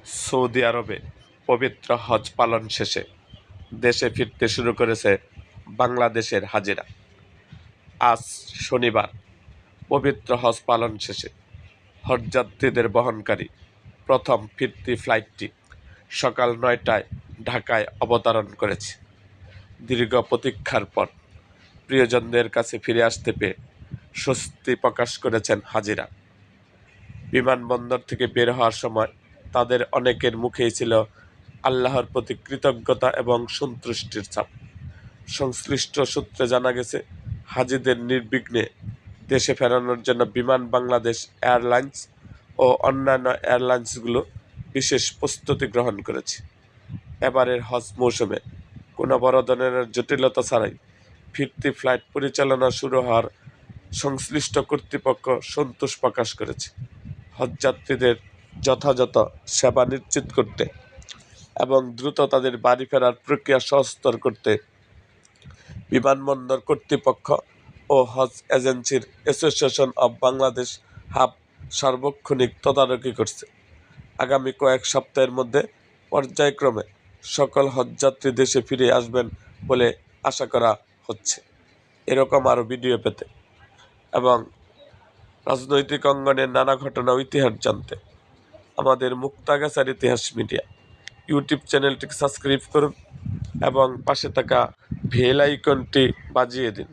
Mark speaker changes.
Speaker 1: Saudi আরবে পবিত্র হজ পালন শেষে দেশে ফিরতে শুরু করেছে বাংলাদেশের হাজিরা। আজ শনিবার পবিত্র হজ পালন শেষে হজযাত্রীদের বহনকারী প্রথম ফিরতি ফ্লাইটটি সকাল ৯টায় ঢাকায় অবতরণ করেছে। দীর্ঘ প্রতীক্ষার পর প্রিয়জনদের কাছে ফিরে আসতে পেরে স্বস্তি প্রকাশ করেছেন হাজিরা। বিমানবন্দর থেকে বের হওয়ার সময় তাদের অনেকের মুখেই ছিল আল্লাহর প্রতি কৃতজ্ঞতা এবং সন্তুষ্টির ছাপ। সংশ্লিষ্ট সূত্রে জানা গেছে, হাজিদের নির্বিঘ্নে দেশে ফেরানোর জন্য বিমান বাংলাদেশ এয়ারলাইন্স ও অন্যান্য এয়ারলাইন্সগুলো বিশেষ প্রস্তুতি গ্রহণ করেছে। এবারের হজ মৌসুমে কোনো বড় ধরনের জটিলতা ছাড়াই ফিরতি ফ্লাইট পরিচালনা শুরু হওয়ার সংশ্লিষ্ট কর্তৃপক্ষ সন্তোষ প্রকাশ করেছে। হজযাত্রীদের যথাযথ সেবা নিশ্চিত করতে এবং দ্রুত তাদের বাড়ি ফেরার প্রক্রিয়া সহজতর করতে বিমানবন্দর কর্তৃপক্ষ ও হজ এজেন্সির অ্যাসোসিয়েশন অব বাংলাদেশ হাব সার্বক্ষণিক তদারকি করছে। আগামী কয়েক সপ্তাহের মধ্যে পর্যায়ক্রমে সকল হজযাত্রী দেশে ফিরে আসবেন বলে আশা করা হচ্ছে। এরকম আরও ভিডিও পেতে এবং রাজনৈতিক অঙ্গনের নানা ঘটনা ও ইতিহাস জানতে আমাদের মুক্তাগাছার ইতিহাস মিডিয়া ইউটিউব চ্যানেলটিকে সাবস্ক্রাইব করুন এবং পাশে থাকা বেল আইকনটি বাজিয়ে দিন।